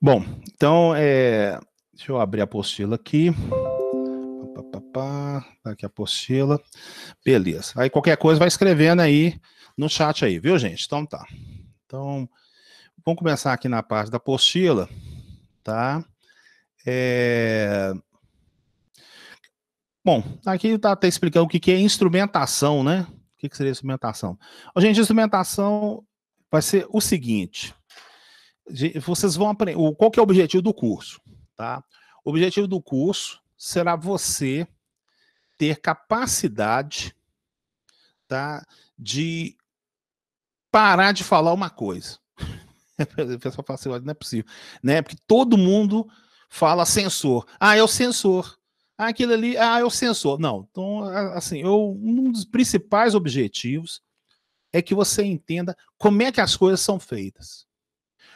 Bom, então, deixa eu abrir a apostila aqui. Tá aqui a apostila. Beleza. Aí qualquer coisa vai escrevendo aí no chat aí, viu, gente? Então tá. Então, vamos começar aqui na parte da apostila, tá? Bom, aqui tá explicando o que é instrumentação, né? O que seria instrumentação? Gente, instrumentação vai ser o seguinte. Vocês vão aprender. Qual que é o objetivo do curso? Tá? O objetivo do curso será você ter capacidade, tá, de parar de falar uma coisa. O pessoal fala assim, não é possível, né? Porque todo mundo fala sensor. Ah, é o sensor. Ah, aquilo ali, é o sensor. Não, então, assim, um dos principais objetivos é que você entenda como é que as coisas são feitas.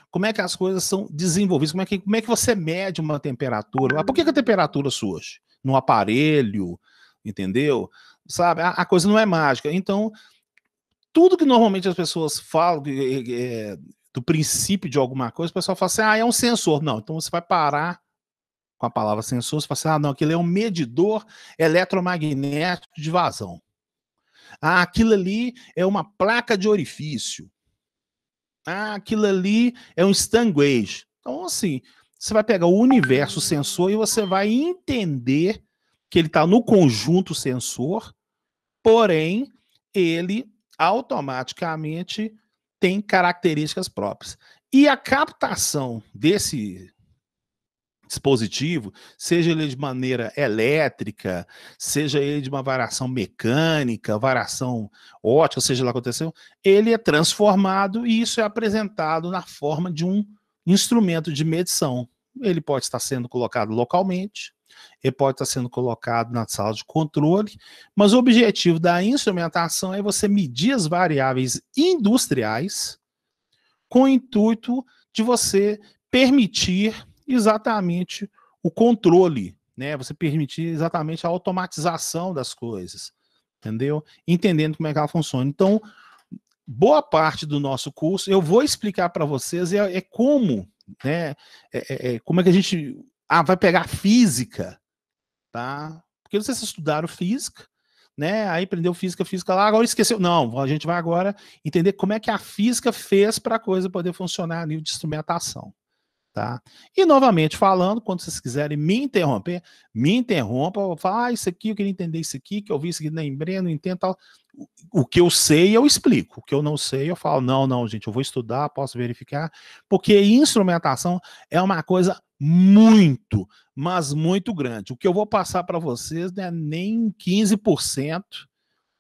Como é que as coisas são desenvolvidas, como é que você mede uma temperatura. Por que a temperatura surge? No aparelho, entendeu? Sabe, a coisa não é mágica. Então, tudo que normalmente as pessoas falam do princípio de alguma coisa, o pessoal fala assim, é um sensor. Não, então você vai parar com a palavra sensor, você fala assim, não, aquilo é um medidor eletromagnético de vazão. Aquilo ali é uma placa de orifício. Aquilo ali é um stand gauge. Então, assim, você vai pegar o universo sensor e você vai entender que ele está no conjunto sensor, porém, ele automaticamente tem características próprias. E a captação desse dispositivo, seja ele de maneira elétrica, seja ele de uma variação mecânica, variação ótica, seja lá o que aconteceu, ele é transformado e isso é apresentado na forma de um instrumento de medição. Ele pode estar sendo colocado localmente, ele pode estar sendo colocado na sala de controle, mas o objetivo da instrumentação é você medir as variáveis industriais com o intuito de você permitir exatamente o controle, né? Você permitir exatamente a automatização das coisas, entendeu? Entendendo como é que ela funciona. Então, boa parte do nosso curso, eu vou explicar para vocês como, né? Como é que a gente vai pegar física, tá? Porque vocês estudaram física, né? Aí aprendeu física lá, agora esqueceu. Não, a gente vai agora entender como é que a física fez para a coisa poder funcionar a nível de instrumentação. Tá? E novamente falando, quando vocês quiserem me interrompa, fala, isso aqui, eu queria entender isso aqui, que eu vi isso aqui, lembrei, não entendo tal. O que eu sei, eu explico. O que eu não sei, eu falo, não, gente, eu vou estudar, posso verificar, porque instrumentação é uma coisa muito, mas muito grande. O que eu vou passar para vocês não é nem 15%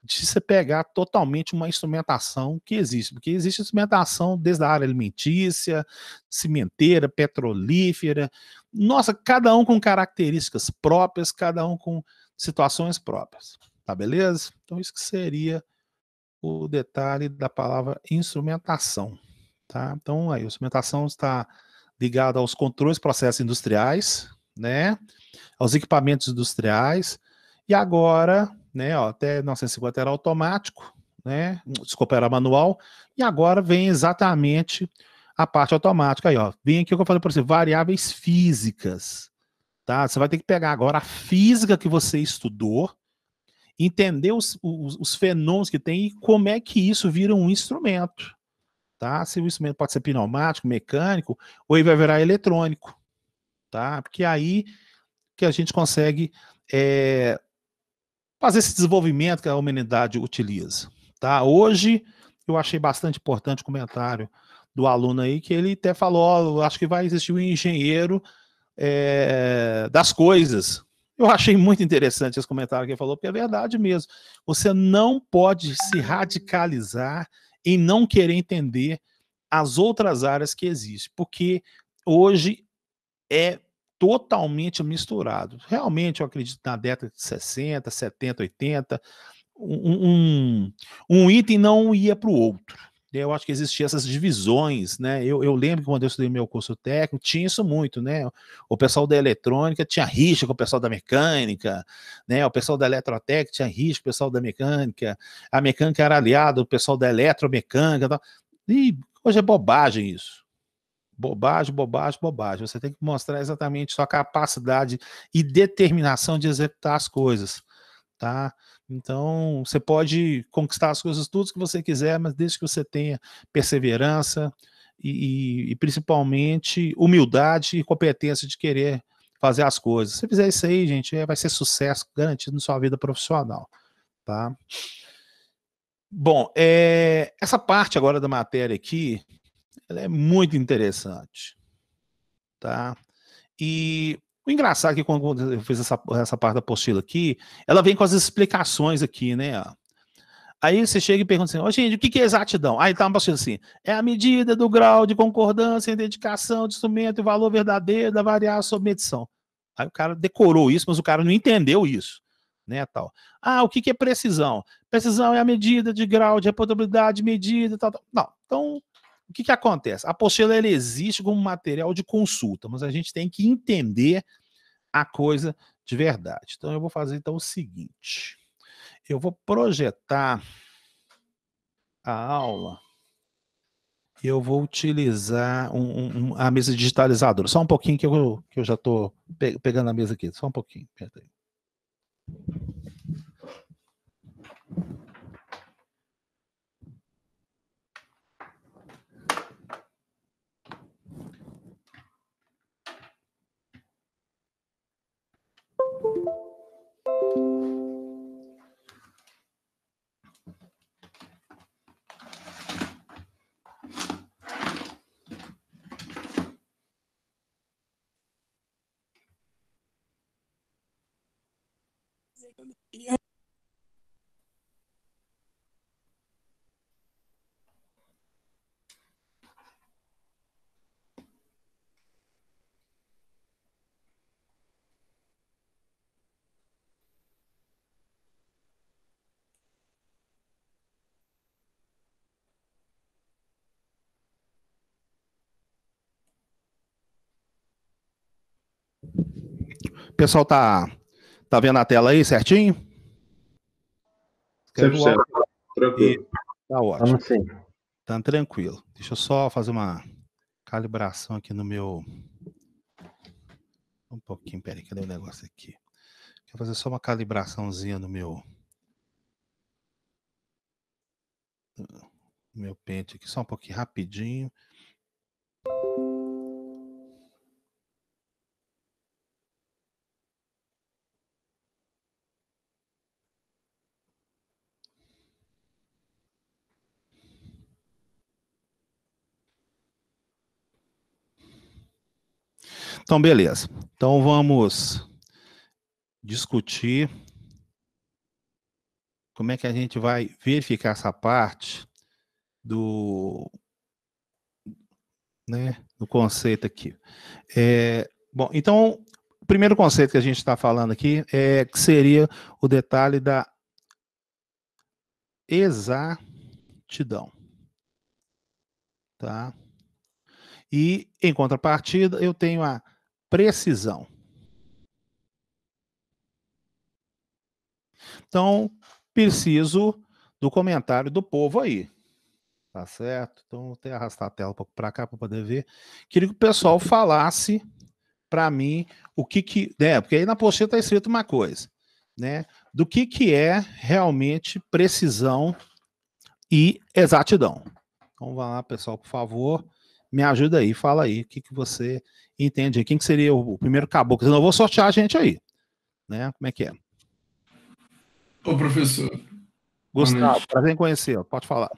de você pegar totalmente uma instrumentação que existe, porque existe instrumentação desde a área alimentícia, cimenteira, petrolífera, nossa, cada um com características próprias, cada um com situações próprias, tá beleza? Então isso que seria o detalhe da palavra instrumentação, tá? Então aí, a instrumentação está ligada aos controles, processos industriais, né? Aos equipamentos industriais, e agora, né, até 1950 era automático, né, desculpa, era manual, e agora vem exatamente a parte automática aí, ó, vem aqui o que eu falei para você, variáveis físicas, tá, você vai ter que pegar agora a física que você estudou, entender os fenômenos que tem e como é que isso vira um instrumento, tá, se o instrumento pode ser pneumático, mecânico, ou ele vai virar eletrônico, tá, porque aí que a gente consegue fazer esse desenvolvimento que a humanidade utiliza. Tá? Hoje, eu achei bastante importante o comentário do aluno aí, que ele até falou, acho que vai existir um engenheiro das coisas. Eu achei muito interessante esse comentário que ele falou, porque é verdade mesmo. Você não pode se radicalizar em não querer entender as outras áreas que existem, porque hoje é totalmente misturado. Realmente, eu acredito na década de 60, 70, 80, um item não ia para o outro. Eu acho que existiam essas divisões, né? Eu lembro que quando eu estudei meu curso técnico, tinha isso muito, né? O pessoal da eletrônica tinha rixa com o pessoal da mecânica, né? O pessoal da eletrotécnica tinha rixa com o pessoal da mecânica, a mecânica era aliada do pessoal da eletromecânica, tal. E hoje é bobagem isso. Bobagem, bobagem, bobagem. Você tem que mostrar exatamente sua capacidade e determinação de executar as coisas, tá? Então, você pode conquistar as coisas tudo que você quiser, mas desde que você tenha perseverança e principalmente humildade e competência de querer fazer as coisas. Se você fizer isso aí, gente, vai ser sucesso garantido na sua vida profissional, tá? Bom, essa parte agora da matéria aqui, ela é muito interessante, tá? E o engraçado é que quando eu fiz essa parte da apostila aqui, ela vem com as explicações aqui, né? Aí você chega e pergunta assim, gente, o que é exatidão? Aí tá uma apostila assim, é a medida do grau de concordância entre dedicação de instrumento e valor verdadeiro da variável sob medição. Aí o cara decorou isso, mas o cara não entendeu isso, né, tal. O que é precisão? Precisão é a medida de grau de reprodutibilidade medida, tal. Não, então o que acontece? A apostila ela existe como material de consulta, mas a gente tem que entender a coisa de verdade. Então eu vou fazer então o seguinte, eu vou projetar a aula e eu vou utilizar a mesa digitalizadora. Só um pouquinho que eu já estou pegando a mesa aqui, só um pouquinho. Pera aí. Pessoal, tá vendo a tela aí certinho? 100%. Tranquilo. Tá ótimo. Vamos sim. Tá tranquilo. Deixa eu só fazer uma calibração aqui no meu... Um pouquinho, peraí, cadê o negócio aqui? Quero fazer só uma calibraçãozinha no meu pente aqui, só um pouquinho, rapidinho. Então, beleza. Então, vamos discutir como é que a gente vai verificar essa parte do conceito aqui. Bom, então, o primeiro conceito que a gente está falando aqui que seria o detalhe da exatidão. Tá? E, em contrapartida, eu tenho a precisão. Então, preciso do comentário do povo aí. Tá certo? Então, vou até arrastar a tela um pouco para cá para poder ver. Queria que o pessoal falasse para mim o que porque aí na apostila está escrito uma coisa, né? Do que é realmente precisão e exatidão. Então, vai lá, pessoal, por favor, me ajuda aí, fala aí, o que você entende aí. Quem que seria o primeiro caboclo? Senão eu vou sortear a gente aí, né? Como é que é? Ô, professor. Gustavo, prazer em conhecer, pode falar.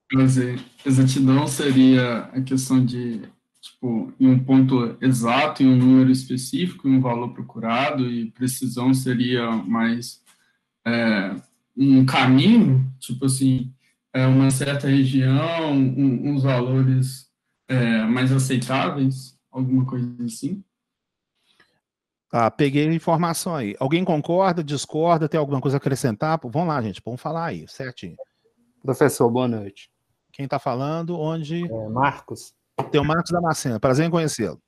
Prazer. Exatidão seria a questão de, tipo, em um ponto exato, em um número específico, em um valor procurado, e precisão seria mais um caminho, tipo assim, uma certa região, uns valores mais aceitáveis, alguma coisa assim. Peguei a informação aí. Alguém concorda, discorda, tem alguma coisa a acrescentar? Vamos lá, gente, vamos falar aí, certinho. Professor, boa noite. Quem está falando? Onde? Marcos. Tem o Marcos Damasceno. Prazer em conhecê-lo.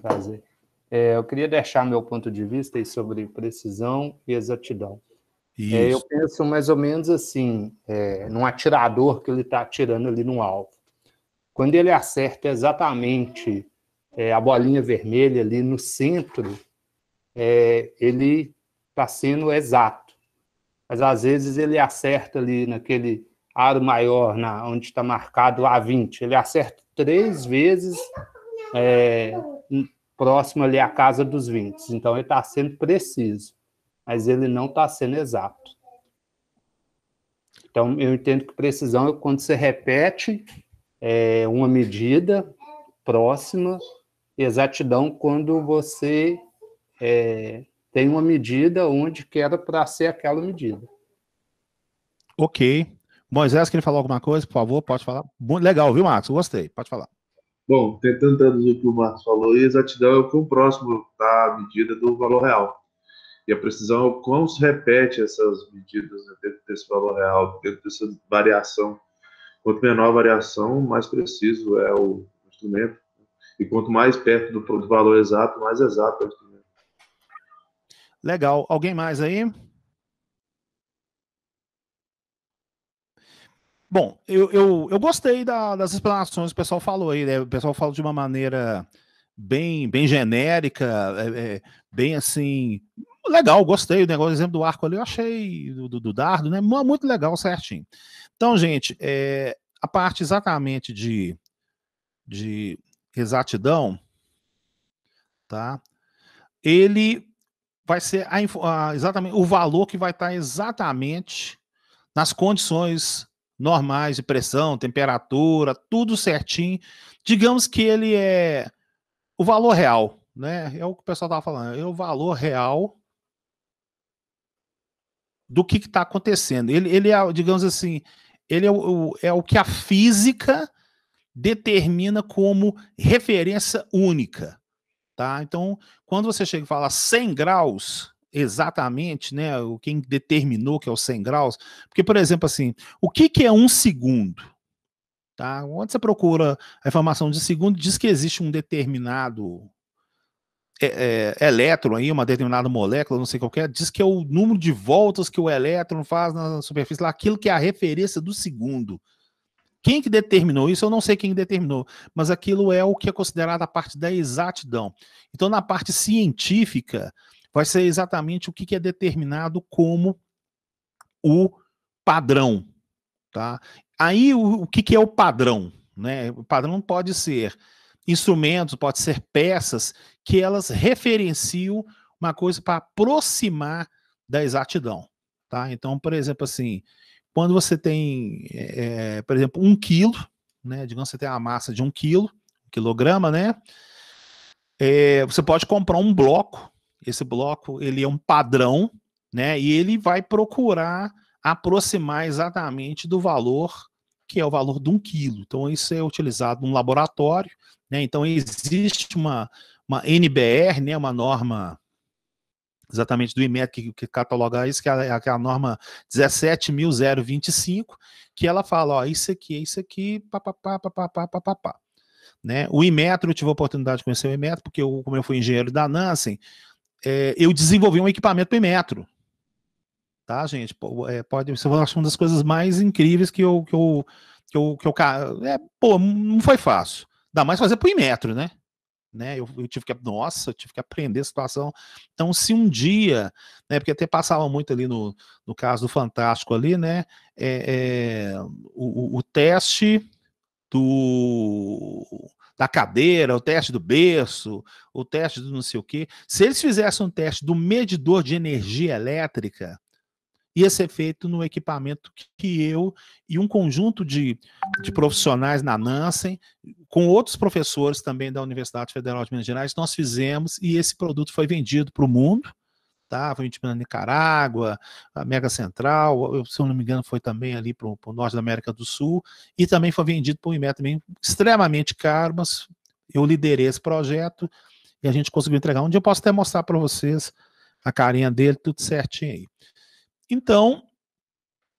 Prazer. Eu queria deixar meu ponto de vista aí sobre precisão e exatidão. Eu penso mais ou menos assim, num atirador que ele está atirando ali no alvo. Quando ele acerta exatamente a bolinha vermelha ali no centro, ele está sendo exato. Mas, às vezes, ele acerta ali naquele aro maior, onde está marcado A20. Ele acerta 3 vezes próximo ali à casa dos 20. Então, ele está sendo preciso, mas ele não está sendo exato. Então, eu entendo que precisão é quando você repete uma medida próxima, exatidão quando você tem uma medida onde que era para ser aquela medida. Ok. Moisés, queria falar alguma coisa? Por favor, pode falar. Legal, viu, Marcos? Gostei. Pode falar. Bom, tentando traduzir o que o Marcos falou, exatidão é o quão próximo está a medida do valor real. E a precisão é o quão se repete essas medidas, né, dentro desse valor real, dentro dessa variação. Quanto menor a variação, mais preciso é o instrumento. E quanto mais perto do valor exato, mais exato é o instrumento. Legal. Alguém mais aí? Bom, eu gostei das explanações que o pessoal falou aí, né? O pessoal falou de uma maneira bem genérica, bem assim, legal, gostei. O negócio, exemplo do arco ali, eu achei, do dardo, né? Muito legal, certinho. Então, gente, a parte exatamente de exatidão, tá? Ele vai ser exatamente o valor que vai estar exatamente nas condições normais de pressão, temperatura, tudo certinho. Digamos que ele é o valor real, né? É o que o pessoal estava falando, é o valor real do que está acontecendo. Ele é, digamos assim, ele é o que a física determina como referência única, tá? Então, quando você chega e fala 100 graus, exatamente, né? Quem determinou que é o 100 graus, porque, por exemplo, assim, o que é 1 segundo? Tá? Onde você procura a informação de segundo, diz que existe um determinado elétron aí, uma determinada molécula, não sei qual que é, diz que é o número de voltas que o elétron faz na superfície, lá, aquilo que é a referência do segundo. Quem que determinou isso? Eu não sei quem determinou, mas aquilo é o que é considerado a parte da exatidão. Então, na parte científica, vai ser exatamente o que é determinado como o padrão, tá? Aí, o que é o padrão? Né? O padrão pode ser instrumentos, pode ser peças que elas referenciam uma coisa para aproximar da exatidão, tá? Então, por exemplo, assim, quando você tem, por exemplo, 1 quilo, né? Digamos que você tem a massa de 1 quilo, 1 quilograma, né? Você pode comprar um bloco. Esse bloco ele é um padrão, né? E ele vai procurar aproximar exatamente do valor que é o valor de 1 quilo. Então isso é utilizado num laboratório, né? Então existe uma NBR, né? Uma norma exatamente do IMET que cataloga isso, que é a norma 17.025, que ela fala, ó, isso aqui, papapá, papapá, papapá. Né? O Inmetro, eu tive a oportunidade de conhecer o Inmetro, porque como eu fui engenheiro da Nansen, eu desenvolvi um equipamento para o Inmetro. Tá, gente? Pode ser uma das coisas mais incríveis que não foi fácil. Ainda mais fazer para o Inmetro, né? Eu tive que, eu tive que aprender a situação. Então, se um dia, né, porque até passava muito ali no caso do Fantástico ali, né, o teste da cadeira, o teste do berço, o teste do não sei o quê, se eles fizessem um teste do medidor de energia elétrica, ia ser feito no equipamento que eu e um conjunto de profissionais na Nansen, com outros professores também da Universidade Federal de Minas Gerais, nós fizemos, e esse produto foi vendido para o mundo, tá? Foi vendido na Nicarágua, a Mega Central, se eu não me engano, foi também ali para o norte da América do Sul, e também foi vendido para o IMET, também extremamente caro, mas eu liderei esse projeto e a gente conseguiu entregar. Um dia eu posso até mostrar para vocês a carinha dele, tudo certinho aí. Então,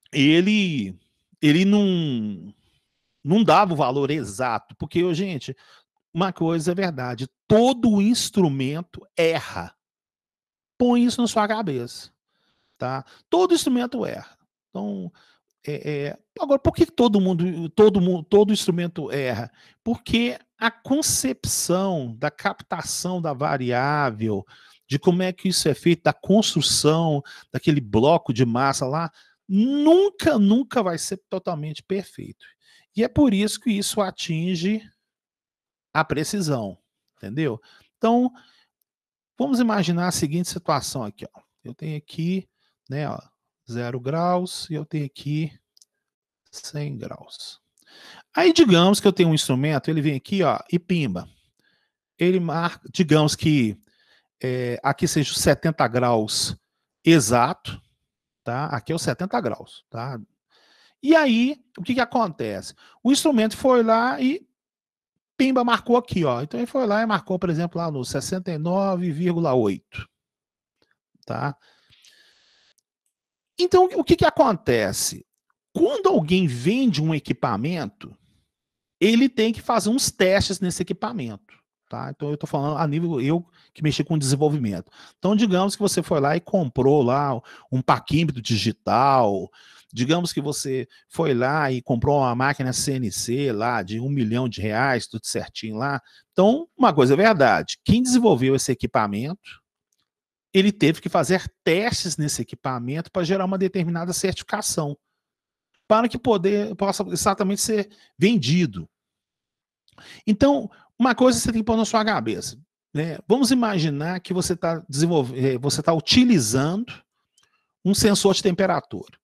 ele não dava o valor exato, porque, gente, uma coisa é verdade, todo instrumento erra. Põe isso na sua cabeça, tá? Todo instrumento erra. Então, agora, por que todo instrumento erra? Porque a concepção da captação da variável, de como é que isso é feito, da construção daquele bloco de massa lá, nunca vai ser totalmente perfeito. E é por isso que isso atinge a precisão, entendeu? Então, vamos imaginar a seguinte situação aqui, ó. Eu tenho aqui, né, ó, 0 graus e eu tenho aqui 100 graus. Aí, digamos que eu tenho um instrumento, ele vem aqui, ó, e pimba. Ele marca, digamos que aqui seja 70 graus exato, tá? Aqui é o 70 graus, tá? E aí, o que acontece? O instrumento foi lá e pimba, marcou aqui, ó. Então ele foi lá e marcou, por exemplo, lá no 69,8, tá? Então, o que acontece? Quando alguém vende um equipamento, ele tem que fazer uns testes nesse equipamento, tá? Então eu estou falando a nível, eu que mexi com desenvolvimento. Então, digamos que você foi lá e comprou lá um paquímetro digital, digamos que você foi lá e comprou uma máquina CNC lá de R$1 milhão, tudo certinho lá. Então, uma coisa é verdade, quem desenvolveu esse equipamento, ele teve que fazer testes nesse equipamento para gerar uma determinada certificação, para que possa exatamente ser vendido. Então, uma coisa você tem que pôr na sua cabeça, né? Vamos imaginar que você está utilizando um sensor de temperatura.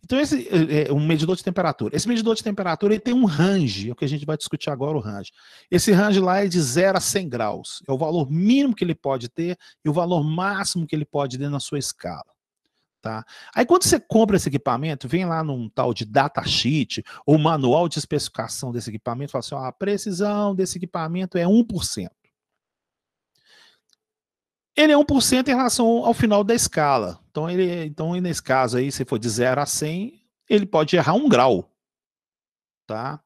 Então, esse é um medidor de temperatura. Esse medidor de temperatura ele tem um range, é o que a gente vai discutir agora, o range. Esse range lá é de 0 a 100 graus. É o valor mínimo que ele pode ter e o valor máximo que ele pode ter na sua escala. Tá? Aí quando você compra esse equipamento, vem lá num tal de datasheet ou manual de especificação desse equipamento, fala assim, ó, a precisão desse equipamento é 1%. Ele é 1% em relação ao final da escala. Então nesse caso aí, se for de 0 a 100, ele pode errar 1 grau. Tá?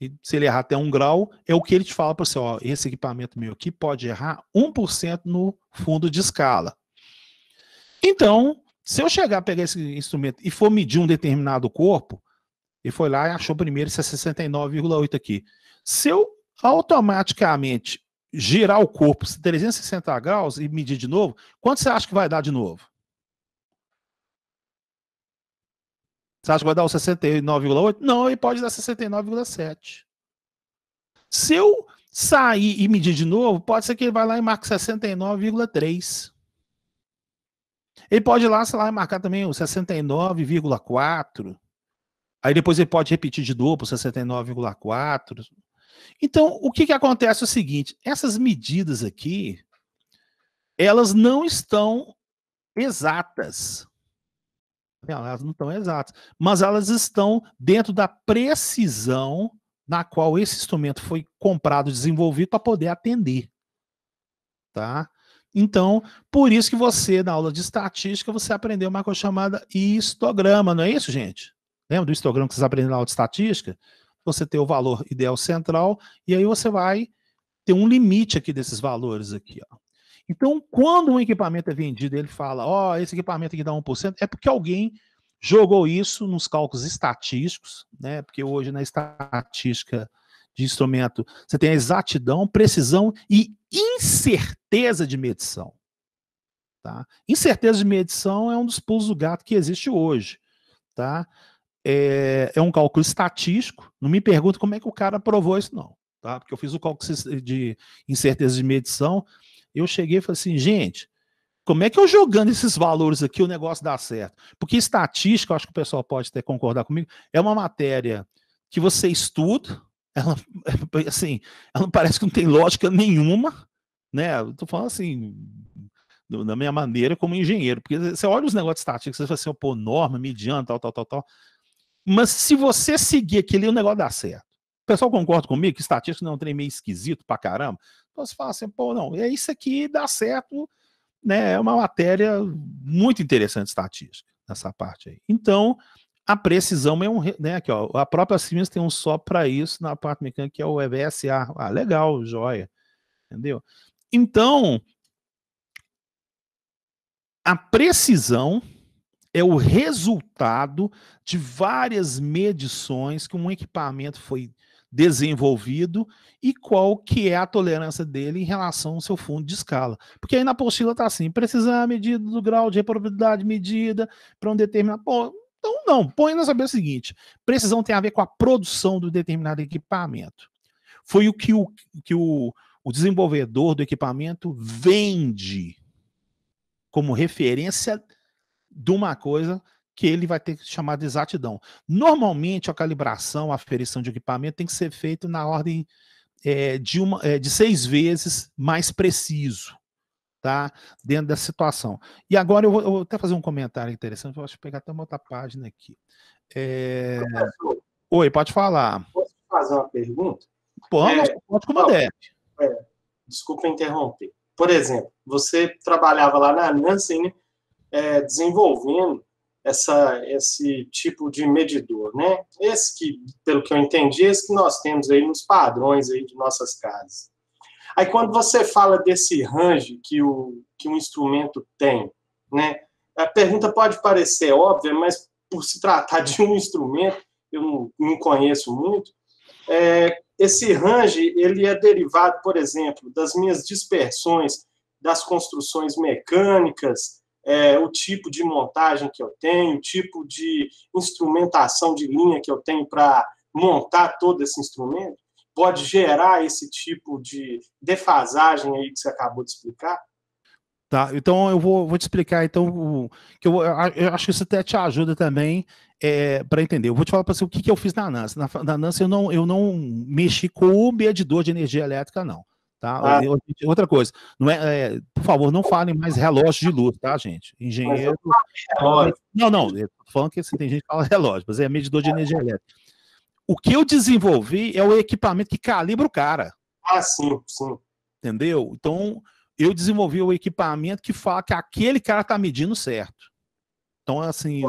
E se ele errar até 1 grau, é o que ele te fala para você, ó, esse equipamento meu aqui pode errar 1% no fundo de escala. Então, se eu chegar a pegar esse instrumento e for medir um determinado corpo, ele foi lá e achou primeiro esse 69,8 aqui. Se eu automaticamente girar o corpo 360 graus e medir de novo, quanto você acha que vai dar de novo? Você acha que vai dar o 69,8? Não, ele pode dar 69,7. Se eu sair e medir de novo, pode ser que ele vai lá e marque 69,3. Ele pode ir lá, sei lá, e marcar também o 69,4. Aí depois ele pode repetir de novo o 69,4. Então, o que acontece é o seguinte, essas medidas aqui, elas não estão exatas. Elas não estão exatas, mas elas estão dentro da precisão na qual esse instrumento foi comprado, desenvolvido para poder atender. Tá? Então, por isso que você, na aula de estatística, você aprendeu uma coisa chamada histograma, não é isso, gente? Lembra do histograma que vocês aprenderam na aula de estatística? Você tem o valor ideal central, e aí você vai ter um limite aqui desses valores aqui, ó. Então, quando um equipamento é vendido, ele fala, ó, esse equipamento aqui dá 1%, é porque alguém jogou isso nos cálculos estatísticos, né? Porque hoje na estatística de instrumento, você tem a exatidão, precisão e incerteza de medição. Tá? Incerteza de medição é um dos pulos do gato que existe hoje. Tá? É um cálculo estatístico, não me pergunta como é que o cara provou isso não. Tá? Porque eu fiz o cálculo de incerteza de medição, eu cheguei e falei assim, gente, como é que eu jogando esses valores aqui o negócio dá certo? Porque estatística, eu acho que o pessoal pode até concordar comigo, é uma matéria que você estuda, ela, assim, ela parece que não tem lógica nenhuma, né? Eu tô falando assim, da minha maneira como engenheiro, porque você olha os negócios estatísticos, você fala assim, pô, norma, mediana, tal. Mas se você seguir aquilo, o negócio dá certo. O pessoal concorda comigo que estatística não é um trem meio esquisito pra caramba? Então você fala assim, pô, não, é isso aqui, dá certo, né? É uma matéria muito interessante estatística, nessa parte aí. Então, a precisão é né, aqui, ó, a própria Siemens tem um só para isso na parte mecânica, que é o EVSA. Ah, legal, joia. Entendeu? Então, a precisão é o resultado de várias medições que um equipamento foi desenvolvido e qual que é a tolerância dele em relação ao seu fundo de escala. Porque aí na apostila está assim, precisar medida do grau de reprobabilidade medida para um determinado... Pô, então não, põe na saber o seguinte, precisão tem a ver com a produção do determinado equipamento. Foi o que o desenvolvedor do equipamento vende como referência de uma coisa que ele vai ter que chamar de exatidão. Normalmente, a calibração, a aferição de equipamento tem que ser feita na ordem de 6 vezes mais preciso, tá? Dentro da situação. E agora eu vou até fazer um comentário interessante, eu acho que pegar até uma outra página aqui. Oi, pode falar. Posso fazer uma pergunta? Pode como deve. Desculpa interromper. Por exemplo, você trabalhava lá na Nansen, né, desenvolvendo esse tipo de medidor, né? Esse que, pelo que eu entendi, esse que nós temos aí nos padrões aí de nossas casas. Aí quando você fala desse range que o instrumento tem, né? A pergunta pode parecer óbvia, mas por se tratar de um instrumento, eu não conheço muito, esse range, ele é derivado, por exemplo, das minhas dispersões das construções mecânicas, o tipo de montagem que eu tenho, o tipo de instrumentação de linha que eu tenho para montar todo esse instrumento, pode gerar esse tipo de defasagem aí que você acabou de explicar? Tá, então eu vou te explicar, então, eu acho que isso até te ajuda também para entender. Eu vou te falar para você o que eu fiz na Nansen. Na Nansen eu não mexi com o medidor de energia elétrica, não. Tá? Outra coisa, por favor, não falem mais relógio de luz, tá, gente? Engenheiro. Não, eu tô falando que tem gente que fala relógio, mas é medidor de energia elétrica. O que eu desenvolvi é o equipamento que calibra o cara. Sim, sim. Entendeu? Então, eu desenvolvi o equipamento que fala que aquele cara está medindo certo. Então, assim,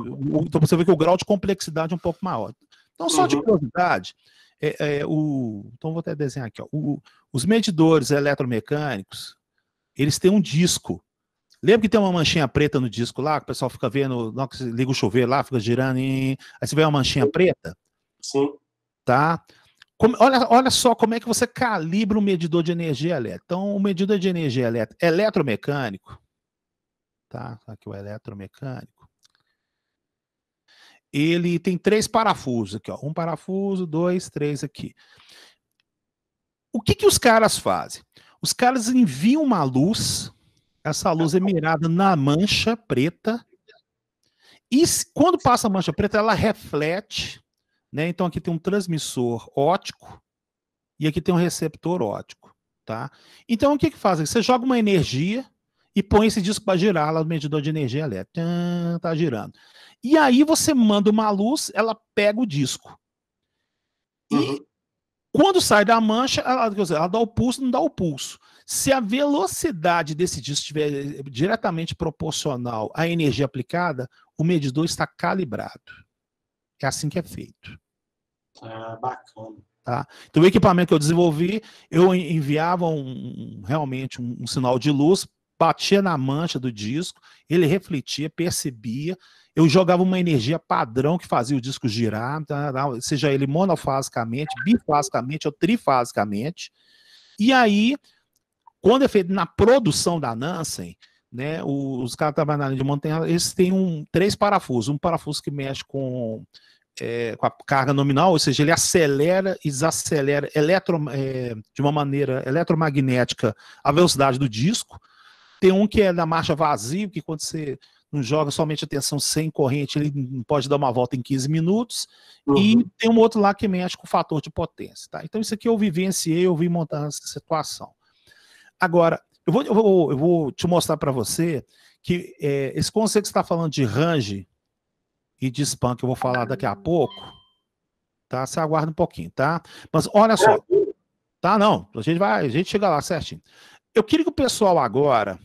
então você vê que o grau de complexidade é um pouco maior. Então, só de curiosidade, então vou até desenhar aqui, ó, os medidores eletromecânicos, eles têm um disco. Lembra que tem uma manchinha preta no disco lá, que o pessoal fica vendo, na hora que você liga o chuveiro lá, fica girando, aí você vê uma manchinha preta? Sim. Tá? Olha só como é que você calibra um medidor de energia elétrica. Então, o medidor de energia elétrica eletromecânico, tá? Aqui o eletromecânico. Ele tem 3 parafusos aqui, ó. 1 parafuso, 2, 3 aqui. O que os caras fazem? Os caras enviam uma luz, essa luz é mirada na mancha preta, e quando passa a mancha preta, ela reflete, né? Então aqui tem um transmissor óptico e aqui tem um receptor óptico, tá? Então o que fazem? Você joga uma energia e põe esse disco para girar lá no medidor de energia elétrica. Tá girando. E aí você manda uma luz, ela pega o disco. E quando sai da mancha, ela dá o pulso, não dá o pulso. Se a velocidade desse disco estiver diretamente proporcional à energia aplicada, o medidor está calibrado. É assim que é feito. Bacana. Tá? Então, o equipamento que eu desenvolvi, eu enviava realmente um sinal de luz, batia na mancha do disco, ele refletia, percebia, eu jogava uma energia padrão que fazia o disco girar, tá? Seja ele monofasicamente, bifasicamente ou trifasicamente. E aí, quando é feito na produção da Nansen, né, os caras trabalham na linha de montanha, eles têm 3 parafusos. Um parafuso que mexe com a carga nominal, ou seja, ele acelera e desacelera de uma maneira eletromagnética a velocidade do disco. Tem um que é da marcha vazio, que quando você não joga somente a tensão sem corrente, ele pode dar uma volta em 15 minutos. E tem um outro lá que mexe com o fator de potência. Tá? Então isso aqui eu vivenciei, eu vi montando essa situação. Agora, eu vou te mostrar para você que esse conceito que você está falando de range e de span, que eu vou falar daqui a pouco, tá? Você aguarda um pouquinho, tá? Mas olha só, tá? Não, a gente chega lá certinho. Eu queria que o pessoal agora,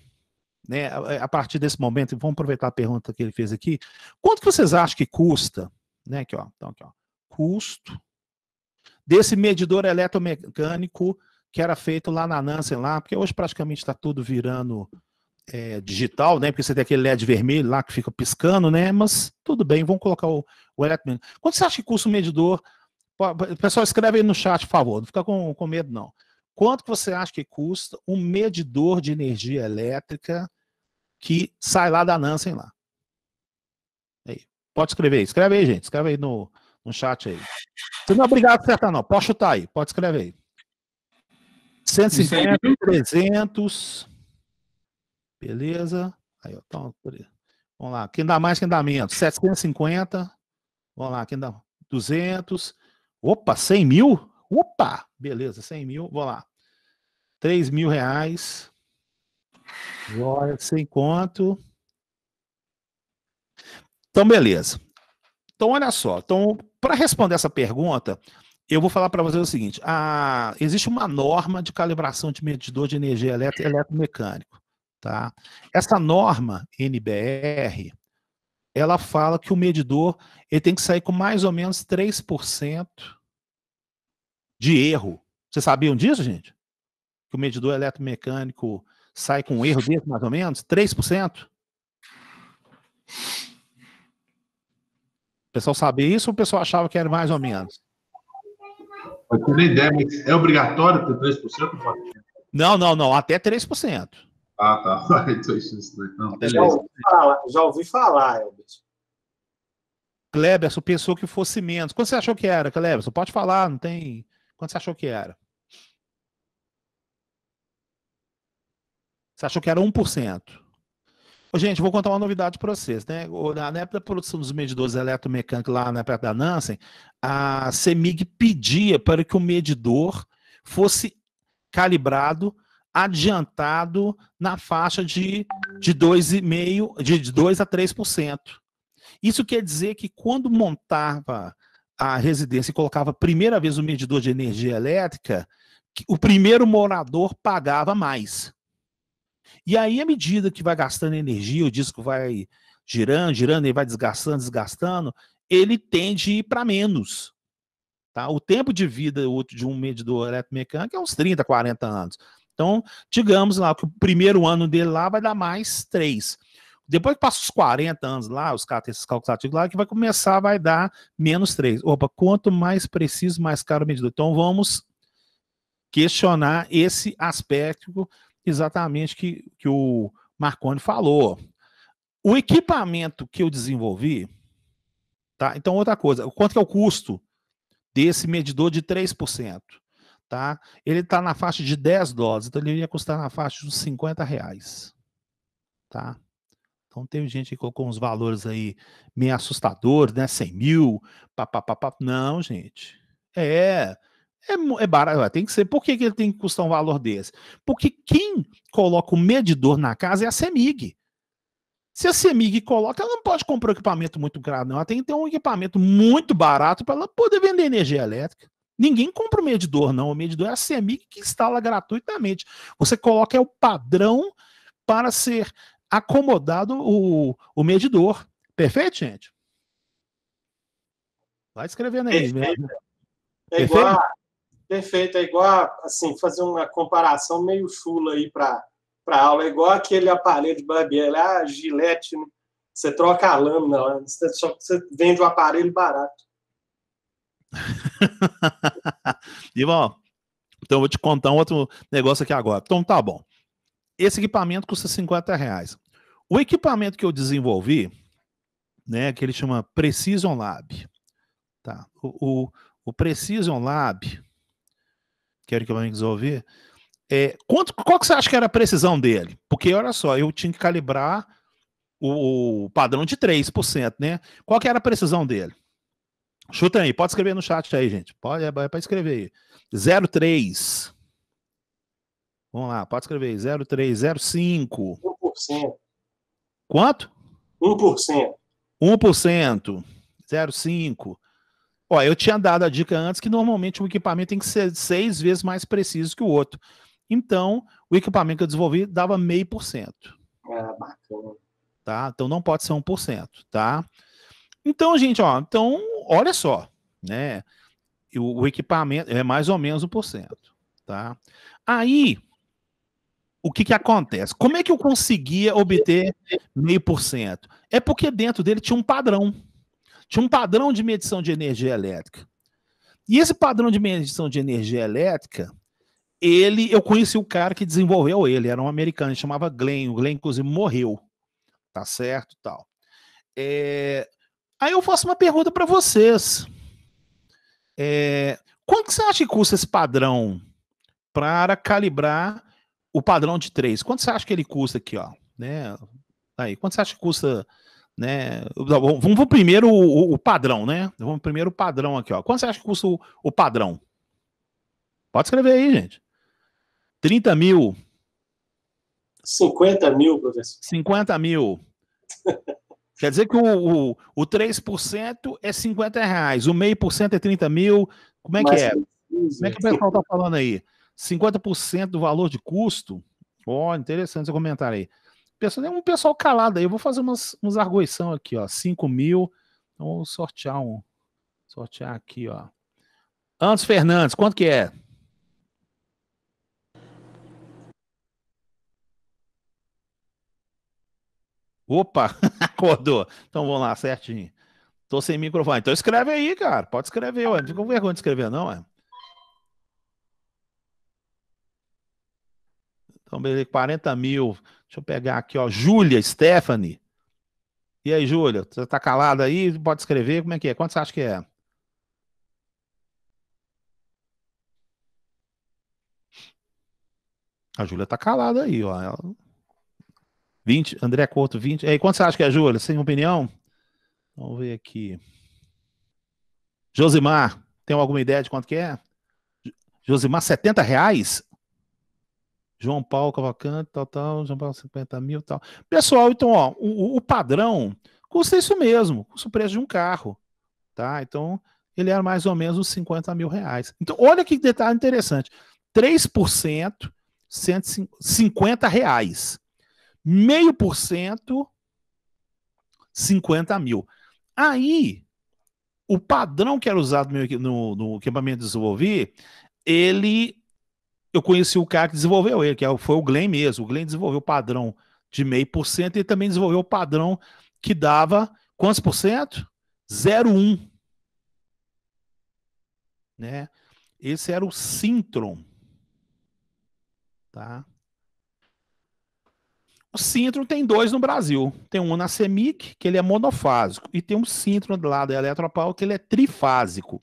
né, a partir desse momento, vamos aproveitar a pergunta que ele fez aqui, quanto que vocês acham que custa, né, aqui, ó, então aqui, ó, custo desse medidor eletromecânico que era feito lá na Nansen, lá, porque hoje praticamente está tudo virando digital, né? Porque você tem aquele LED vermelho lá que fica piscando, né? Mas tudo bem, vamos colocar o eletromecânico. Quanto você acha que custa um medidor Pessoal, escreve aí no chat, por favor. Não fica com medo, não. Quanto que você acha que custa um medidor de energia elétrica que sai lá da Nansen lá? Aí. Pode escrever aí. Escreve aí, gente. Escreve aí no chat aí. Você não é obrigado a acertar, não. Pode chutar aí. Pode escrever aí. 150, 300. Beleza. Aí, ó. Então, vamos lá. Quem dá mais, quem dá menos? 750. Vamos lá. Quem dá 200. Opa, 100 mil? Opa! Beleza, 100 mil. Vamos lá. 3 mil reais. Joia, sem conto. Então, beleza. Então, olha só. Então, para responder essa pergunta, eu vou falar para você o seguinte. Existe uma norma de calibração de medidor de energia elétrica e eletromecânico. Tá? Essa norma, NBR, ela fala que o medidor ele tem que sair com mais ou menos 3% de erro. Vocês sabiam disso, gente? Que o medidor eletromecânico sai com um erro desse, mais ou menos? 3%? O pessoal sabia isso ou o pessoal achava que era mais ou menos? Eu tenho nem ideia, mas é obrigatório ter 3%? Não, até 3%. Ah, tá. Então, isso não. Já ouvi falar, Elber. Kleberson pensou que fosse menos. Quanto você achou que era, Kleberson? Pode falar, não tem... Quanto você achou que era? Você achou que era 1%? Ô, gente, vou contar uma novidade para vocês, né? Na época da produção dos medidores eletromecânicos lá na perto da Nansen, a CEMIG pedia para que o medidor fosse calibrado, adiantado na faixa de 2,5%, de 2 a 3%. Isso quer dizer que quando montava a residência e colocava a primeira vez o medidor de energia elétrica, o primeiro morador pagava mais. E aí, à medida que vai gastando energia, o disco vai girando, ele vai desgastando, ele tende a ir para menos. Tá? O tempo de vida útil de um medidor eletromecânico é uns 30, 40 anos. Então, digamos lá que o primeiro ano dele lá vai dar mais 3. Depois que passa os 40 anos lá, esses cálculos ativos lá, que vai começar, vai dar menos 3. Opa, quanto mais preciso, mais caro o medidor. Então, vamos questionar esse aspecto exatamente que o Marconi falou. O equipamento que eu desenvolvi, tá? Então, outra coisa, quanto que é o custo desse medidor de 3%? Tá? Ele está na faixa de $10, então ele ia custar na faixa de uns R$50. Tá? Então tem gente que colocou uns valores aí meio assustadores, né? 100 mil, papapá. Não, gente. É barato, tem que ser. Por que ele tem que custar um valor desse? Porque quem coloca o medidor na casa é a CEMIG. Se a CEMIG coloca, ela não pode comprar um equipamento muito caro, não. Ela tem que ter um equipamento muito barato para ela poder vender energia elétrica. Ninguém compra o medidor, não. O medidor é a CEMIG que instala gratuitamente. Você coloca o padrão para ser acomodado o medidor. Perfeito, gente? Vai escrevendo aí. Perfeito. Perfeito. É igual, assim, fazer uma comparação meio chula aí para aula. É igual aquele aparelho de barbeiro lá, Gillette, né? Você troca a lâmina lá, só que você vende um aparelho barato. E bom, então eu vou te contar um outro negócio aqui agora. Então tá bom. Esse equipamento custa R$50. O equipamento que eu desenvolvi, né, que ele chama Precision Lab. Tá? O Precision Lab, que era o equipamento que eu desenvolvi, qual que você acha que era a precisão dele? Porque, olha só, eu tinha que calibrar o padrão de 3%, né? Qual que era a precisão dele? Chuta aí, pode escrever no chat aí, gente. Pode escrever aí. 0,3. Vamos lá, pode escrever aí. 0,3, 0,5. 1%. Quanto? 1%. 1%. 0,5. Ó, eu tinha dado a dica antes que normalmente o equipamento tem que ser 6 vezes mais preciso que o outro. Então, o equipamento que eu desenvolvi dava 0,5%. Bacana. Tá? Então não pode ser 1%, tá? Então, gente, ó, então, olha só, né? O equipamento é mais ou menos 1%, tá? Aí, o que acontece? Como é que eu conseguia obter 0,5%? É porque dentro dele tinha um padrão. Tinha um padrão de medição de energia elétrica. E esse padrão de medição de energia elétrica, eu conheci o cara que desenvolveu ele, era um americano, ele chamava Glenn, o Glenn inclusive morreu, tá certo, tal. Aí eu faço uma pergunta para vocês. Quanto que você acha que custa esse padrão para calibrar o padrão de 3? Quanto você acha que ele custa aqui, ó? Né? Aí, quanto você acha que custa, né? Vamos primeiro o padrão, né? Vamos primeiro o padrão aqui, ó. Quanto você acha que custa o padrão? Pode escrever aí, gente. 30 mil. 50 mil, professor. 50 mil. Quer dizer que o 3% é 50 reais, o 0,5% é 30 mil. Como é que é? Como é que o pessoal está falando aí? 50% do valor de custo? Interessante esse comentário aí. Um pessoal calado aí. Eu vou fazer uns argüição aqui, ó. 5 mil. Vamos sortear aqui, ó. Anderson Fernandes, quanto que é? Opa, acordou. Então vamos lá, certinho. Tô sem microfone. Então escreve aí, cara. Pode escrever, ué. Não fica com vergonha de escrever, não, ué. Então, beleza, 40 mil. Deixa eu pegar aqui, ó. Júlia, Stephanie. E aí, Júlia? Você tá calada aí? Pode escrever? Como é que é? Quanto você acha que é? A Júlia tá calada aí, ó. 20, André Couto, 20. E aí, quanto você acha que é, Júlia? Sem opinião? Vamos ver aqui. Josimar, tem alguma ideia de quanto que é? Josimar, 70 reais? João Paulo Cavalcante, tal, João Paulo 50 mil, tal. Pessoal, então, ó, o padrão custa isso mesmo, custa o preço de um carro, tá? Então, ele era mais ou menos uns 50 mil reais. Então, olha que detalhe interessante. 3%, 150 reais. 0,5%, 50 mil. Aí, o padrão que era usado no equipamento de desenvolver, eu conheci o cara que desenvolveu ele, foi o Glenn mesmo. O Glenn desenvolveu o padrão de 0,5% e também desenvolveu o padrão que dava quantos por cento? 0,1%. Né? Esse era o Sintron. Tá? O Sintron tem 2 no Brasil. Tem um na CEMIC, que ele é monofásico, e tem um Sintron do lado da Eletropaulo, que ele é trifásico.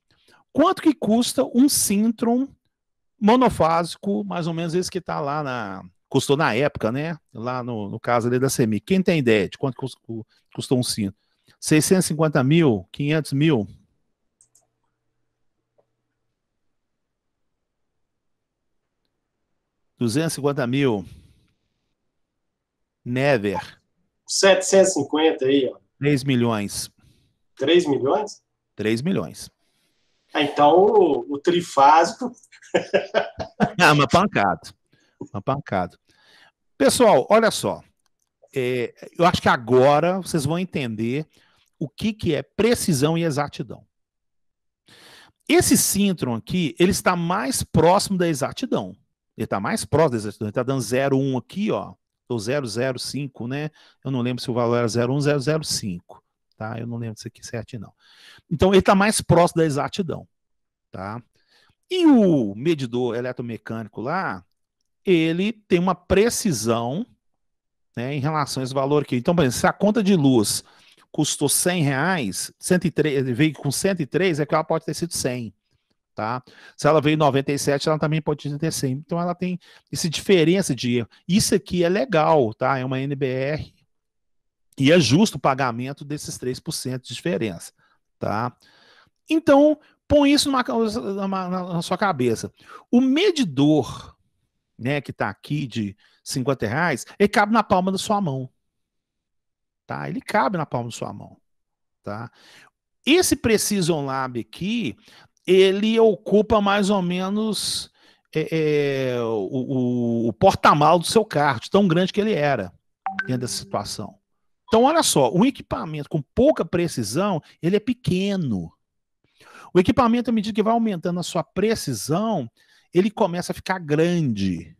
Quanto que custa um Sintron monofásico, mais ou menos esse que está lá custou na época, né? Lá no caso ali da CEMIC. Quem tem ideia de quanto custou um Sintron? 650 mil? 500 mil? $250 mil? Never? 750 aí, ó. 3 milhões. 3 milhões? 3 milhões. Então, o trifásico... Uma pancada. Uma pancada. Pessoal, olha só. Eu acho que agora vocês vão entender o que é precisão e exatidão. Esse Sintron aqui, ele está mais próximo da exatidão. Ele está mais próximo da exatidão. Ele está dando 0,1 aqui, ó. Ou 0,05, né? Eu não lembro se o valor era 0,1, 0,05. Tá? Eu não lembro disso aqui certinho, não. Então, ele está mais próximo da exatidão. Tá? E o medidor eletromecânico lá, ele tem uma precisão, né, em relação a esse valor aqui. Então, por exemplo, se a conta de luz custou 100 reais, 103, veio com 103, é que ela pode ter sido 100. Tá? Se ela veio 97, ela também pode ter 100. Então, ela tem essa diferença de erro. Isso aqui é legal, tá? É uma NBR e é justo o pagamento desses 3% de diferença. Tá? Então, põe isso na sua cabeça. O medidor, né, que está aqui de 50 reais, ele cabe na palma da sua mão. Tá? Ele cabe na palma da sua mão. Tá? Esse Precision Lab aqui, ele ocupa mais ou menos o porta-malas do seu carro, de tão grande que ele era dentro dessa situação. Então, olha só, um equipamento com pouca precisão, ele é pequeno. O equipamento, à medida que vai aumentando a sua precisão, ele começa a ficar grande.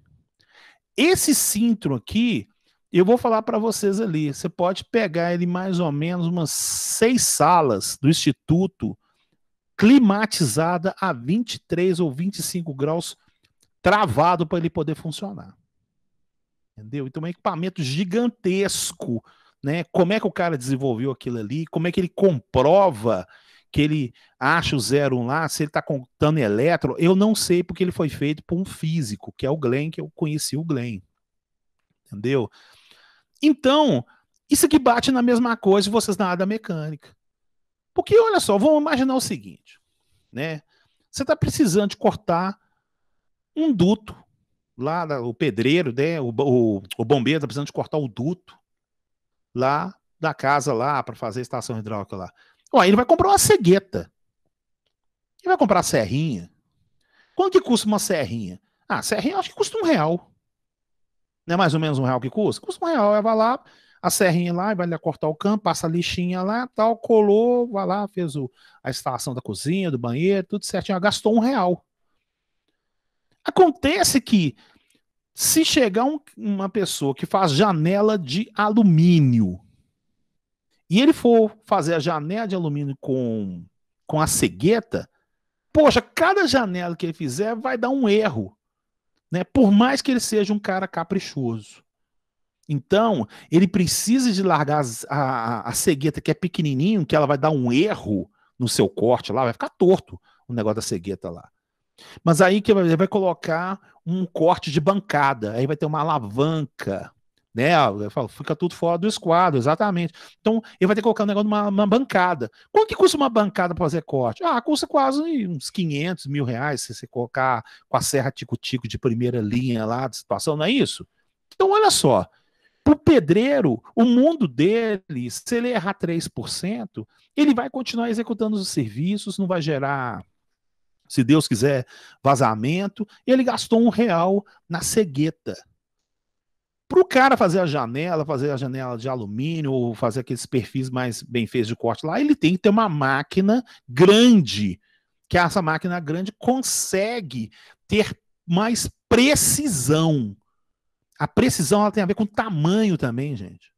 Esse Sintron aqui, eu vou falar para vocês ali, você pode pegar ele mais ou menos umas 6 salas do Instituto climatizada a 23 ou 25 graus, travado para ele poder funcionar. Entendeu? Então é um equipamento gigantesco, né? Como é que o cara desenvolveu aquilo ali? Como é que ele comprova que ele acha o 01 lá, se ele está contando elétron? Eu não sei, porque ele foi feito por um físico, que é o Glenn, que eu conheci o Glenn. Entendeu? Então, isso aqui bate na mesma coisa de vocês na área da mecânica. Porque, olha só, vamos imaginar o seguinte, né? Você está precisando de cortar um duto, lá o pedreiro, né? O bombeiro está precisando de cortar o duto lá da casa lá para fazer a estação hidráulica lá. Ó, ele vai comprar uma cegueta. Ele vai comprar a serrinha. Quanto que custa uma serrinha? Ah, a serrinha acho que custa R$1. Não é mais ou menos R$1 que custa? Custa R$1. Aí vai lá, a serrinha lá, vai lá cortar o campo, passa a lixinha lá, tal, colou, vai lá, fez a estação da cozinha, do banheiro, tudo certinho. Gastou R$1. Acontece que se chegar uma pessoa que faz janela de alumínio e ele for fazer a janela de alumínio com a cegueta, poxa, cada janela que ele fizer vai dar um erro, né? Por mais que ele seja um cara caprichoso. Então, ele precisa de largar a cegueta que é pequenininho, que ela vai dar um erro no seu corte lá, vai ficar torto o negócio da cegueta lá. Mas aí que ele vai colocar um corte de bancada, aí vai ter uma alavanca, né? Eu falo, fica tudo fora do esquadro, exatamente. Então, ele vai ter que colocar um negócio numa bancada. Quanto que custa uma bancada para fazer corte? Ah, custa quase uns R$500, R$1.000, se você colocar com a serra tico-tico de primeira linha lá de situação, não é isso? Então, olha só, para o pedreiro, o mundo dele, se ele errar 3%, ele vai continuar executando os serviços, não vai gerar, se Deus quiser, vazamento, e ele gastou R$1 na cegueta. Para o cara fazer a janela de alumínio, ou fazer aqueles perfis mais bem feitos de corte lá, ele tem que ter uma máquina grande, que essa máquina grande consegue ter mais precisão. A precisão ela tem a ver com tamanho também, gente.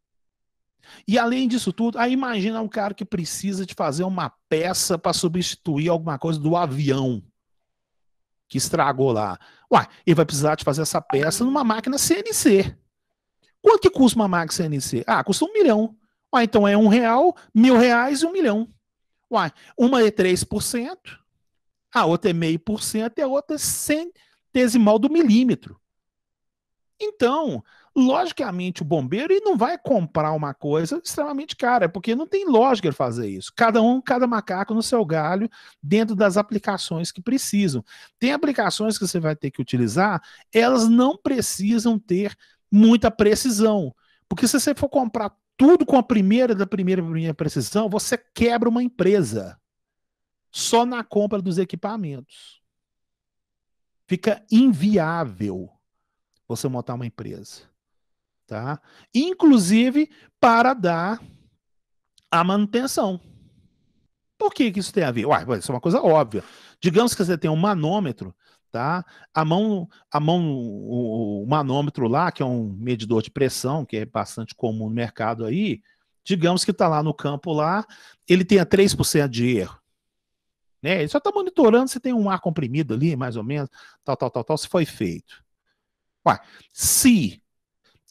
E além disso tudo, aí imagina um cara que precisa de fazer uma peça para substituir alguma coisa do avião que estragou lá. Uai, ele vai precisar de fazer essa peça numa máquina CNC. Quanto que custa uma máquina CNC? Ah, custa R$1 milhão. Uai, então é R$1, R$1.000 e R$1 milhão. Uai, uma é 3%, a outra é 0,5% e a outra é centesimal do milímetro. Então, logicamente, o bombeiro ele não vai comprar uma coisa extremamente cara, porque não tem lógica ele fazer isso. Cada macaco no seu galho, dentro das aplicações que precisam. Tem aplicações que você vai ter que utilizar, elas não precisam ter muita precisão. Porque se você for comprar tudo com a primeira precisão, você quebra uma empresa só na compra dos equipamentos. Fica inviável você montar uma empresa, tá? Inclusive para dar a manutenção. Por que isso tem a ver? Uai, isso é uma coisa óbvia. Digamos que você tem um manômetro, tá? O manômetro lá, que é um medidor de pressão, que é bastante comum no mercado aí, digamos que está lá no campo lá, ele tenha 3% de erro. Né? Ele só está monitorando se tem um ar comprimido ali, mais ou menos, tal, se foi feito. Ué, se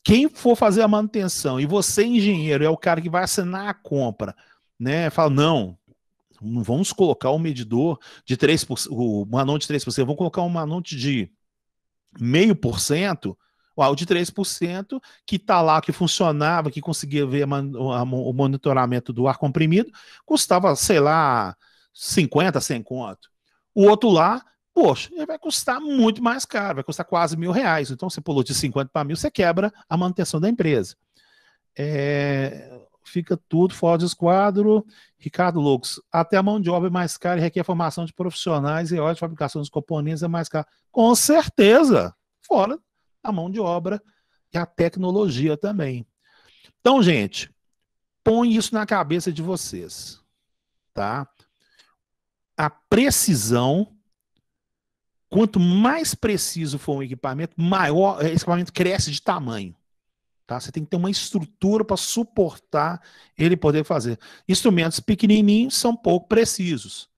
quem for fazer a manutenção e você, engenheiro, é o cara que vai assinar a compra, né? Fala, não vamos colocar um medidor de 3%, o manômetro de 3%, vamos colocar um manômetro de 0,5%, o de 3%, que está lá, que funcionava, que conseguia ver o monitoramento do ar comprimido, custava, sei lá, 50, 100 conto. O outro lá, poxa, ele vai custar muito mais caro, vai custar quase R$1.000. Então, você pulou de 50 para 1.000, você quebra a manutenção da empresa. Fica tudo fora de esquadro. Ricardo Lucas, até a mão de obra é mais cara e requer a formação de profissionais e hora de fabricação dos componentes é mais cara. Com certeza, fora a mão de obra e a tecnologia também. Então, gente, põe isso na cabeça de vocês, tá? A precisão, quanto mais preciso for um equipamento, maior esse equipamento cresce de tamanho. Tá? Você tem que ter uma estrutura para suportar ele poder fazer. Instrumentos pequenininhos são pouco precisos.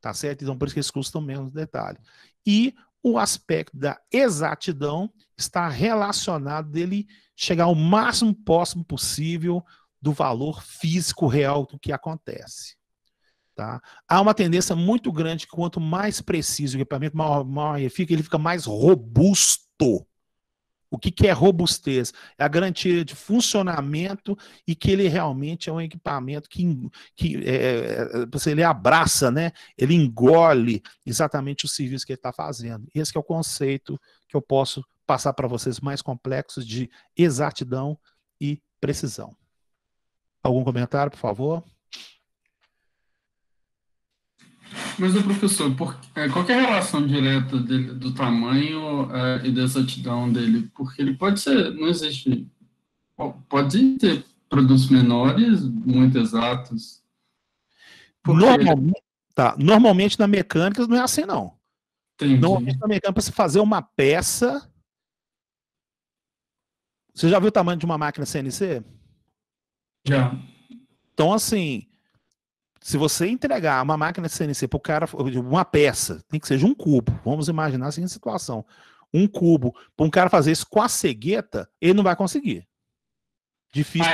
Tá certo? Então, por isso que eles custam menos detalhe. E o aspecto da exatidão está relacionado dele chegar ao máximo próximo possível do valor físico real do que acontece. Tá? Há uma tendência muito grande que quanto mais preciso o equipamento, maior ele fica mais robusto. O que é robustez? É a garantia de funcionamento e que ele realmente é um equipamento que ele abraça, né? Ele engole exatamente o serviço que ele está fazendo. Esse que é o conceito que eu posso passar para vocês mais complexos de exatidão e precisão. Algum comentário, por favor? Mas, professor, qual que é a relação direta dele, do tamanho e da exatidão dele? Porque ele pode ser, não existe, pode ter produtos menores, muito exatos. Normalmente na mecânica não é assim, não. Entendi. Normalmente na mecânica, para você fazer uma peça... Você já viu o tamanho de uma máquina CNC? Já. Então, assim... Se você entregar uma máquina de CNC para o cara, uma peça, tem que ser um cubo. Vamos imaginar a seguinte situação: um cubo, para um cara fazer isso com a cegueta, ele não vai conseguir. Difícil.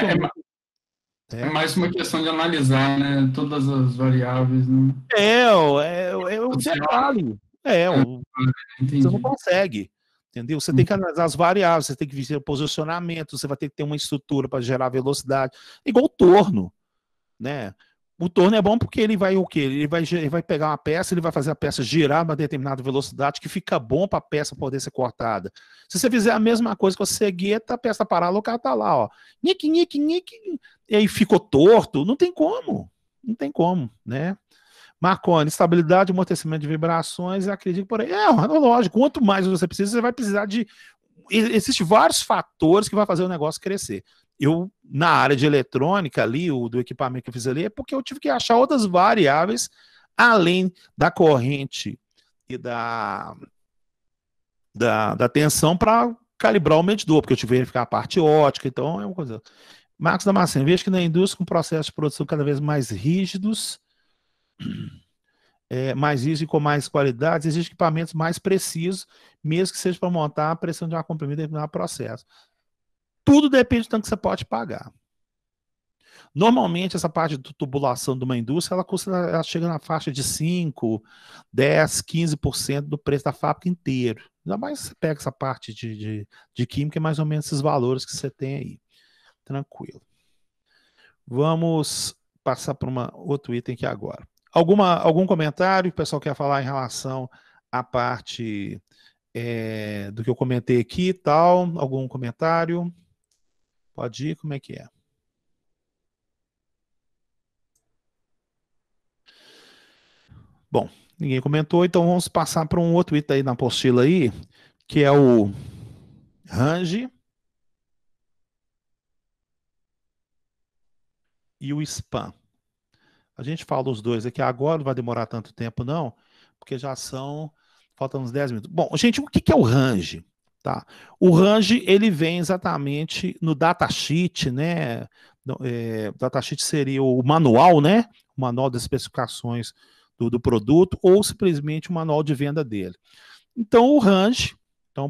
É mais uma questão de analisar, né? Todas as variáveis. Né? É o detalhe. Você não consegue. Entendeu? Você tem que analisar as variáveis, você tem que ver o posicionamento, você vai ter que ter uma estrutura para gerar velocidade. Igual o torno, né? O torno é bom porque ele vai o quê? Ele vai pegar uma peça, ele vai fazer a peça girar a uma determinada velocidade que fica bom para a peça poder ser cortada. Se você fizer a mesma coisa com a cegueta, a peça parada, o cara tá lá, ó. Nick, e aí ficou torto. Não tem como. Não tem como, né? Marconi, estabilidade, amortecimento de vibrações, acredito por aí. Lógico, quanto mais você precisa, você vai precisar de... Existem vários fatores que vai fazer o negócio crescer. Eu, na área de eletrônica ali, do equipamento que eu fiz ali, é porque eu tive que achar outras variáveis, além da corrente e da tensão para calibrar o medidor, porque eu tive que verificar a parte ótica, então é uma coisa. Marcos Damasceno, vejo que na indústria com processos de produção cada vez mais rígidos, e com mais qualidade, existem equipamentos mais precisos, mesmo que seja para montar a pressão de ar comprimido e determinar o processo. Tudo depende do tanto que você pode pagar. Normalmente, essa parte de tubulação de uma indústria, ela chega na faixa de 5%, 10%, 15% do preço da fábrica inteiro. Ainda mais você pega essa parte de química, é mais ou menos esses valores que você tem aí. Tranquilo. Vamos passar para outro item aqui agora. Algum comentário que o pessoal quer falar em relação à parte do que eu comentei aqui e tal? Algum comentário? Pode ir, como é que é? Bom, ninguém comentou, então vamos passar para um outro item aí na apostila aí, que é o range e o span. A gente fala os dois aqui agora, não vai demorar tanto tempo não, porque faltam uns 10 minutos. Bom, gente, o que é o range? Tá? O range, ele vem exatamente no datasheet, né? Datasheet seria o manual, né? O manual das especificações do produto, ou simplesmente o manual de venda dele. Então, o range,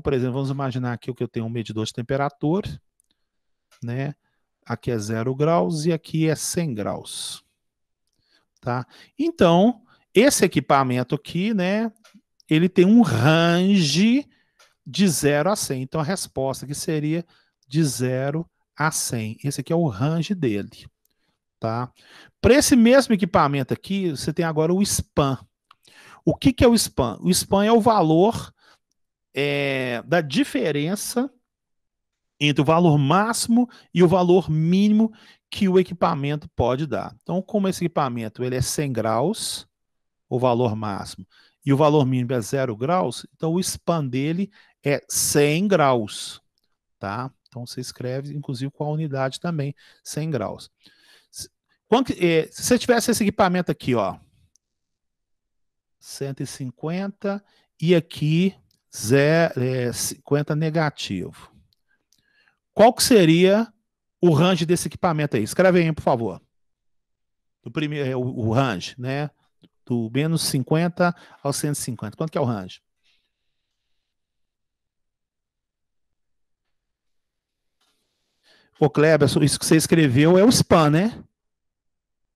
por exemplo, vamos imaginar aqui que eu tenho um medidor de temperatura, né? Aqui é 0 graus e aqui é 100 graus. Tá? Então, esse equipamento aqui, né? Ele tem um range de 0 a 100. Então, a resposta aqui seria de 0 a 100. Esse aqui é o range dele. Tá? Para esse mesmo equipamento aqui, você tem agora o span. O que é o span? O span é o valor da diferença entre o valor máximo e o valor mínimo que o equipamento pode dar. Então, como esse equipamento ele é 100 graus, o valor máximo, e o valor mínimo é 0 graus, então o span dele é 100 graus, tá? Então você escreve, inclusive, com a unidade também, 100 graus. Se você tivesse esse equipamento aqui, ó, 150 e aqui 50 negativo. Qual que seria o range desse equipamento aí? Escreve aí, por favor. O primeiro, o range, né? Do menos 50 ao 150. Quanto que é o range? Ô, Kleber, isso que você escreveu é o span, né?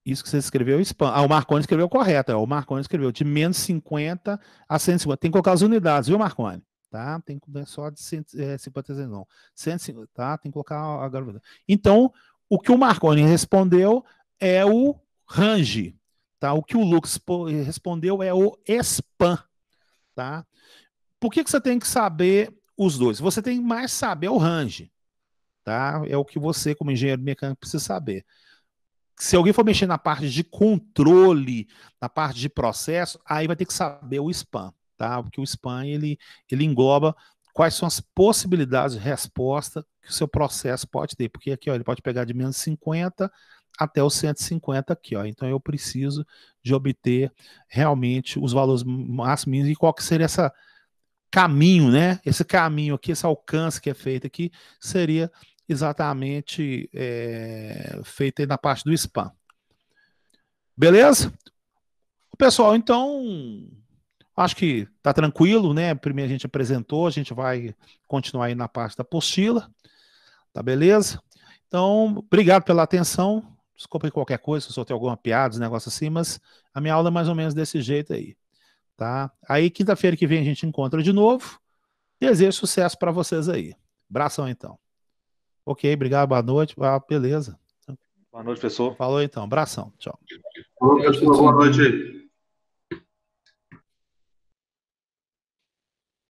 Isso que você escreveu é o span. Ah, o Marconi escreveu correto. O Marconi escreveu de menos 50 a 150. Tem que colocar as unidades, viu, Marconi? Tá? Tem que só de 150, não. 150, tá? Tem que colocar a garota. Então, o que o Marconi respondeu é o range, tá? O que o Lux respondeu é o span, tá? Por que você tem que saber os dois? Você tem que mais saber o range, tá? É o que você, como engenheiro mecânico, precisa saber. Se alguém for mexer na parte de controle, na parte de processo, aí vai ter que saber o span, tá? Porque o span, ele engloba quais são as possibilidades de resposta que o seu processo pode ter. Porque aqui, ó, ele pode pegar de menos 50 até os 150 aqui, ó. Então, eu preciso de obter realmente os valores máximos e qual que seria esse caminho, né? Esse caminho aqui, esse alcance que é feito aqui, seria exatamente feito aí na parte do spam. Beleza? Pessoal, então, acho que tá tranquilo, né? Primeiro a gente apresentou, a gente vai continuar aí na parte da apostila, tá beleza? Então, obrigado pela atenção. Desculpa aí qualquer coisa, se eu soltei alguma piada, um negócio assim, mas a minha aula é mais ou menos desse jeito aí, tá? Aí, quinta-feira que vem a gente encontra de novo. Desejo sucesso para vocês aí. Abração, então. Ok, obrigado, boa noite. Ah, beleza. Boa noite, professor. Falou então, abração. Tchau. Falou, pessoal, boa noite aí.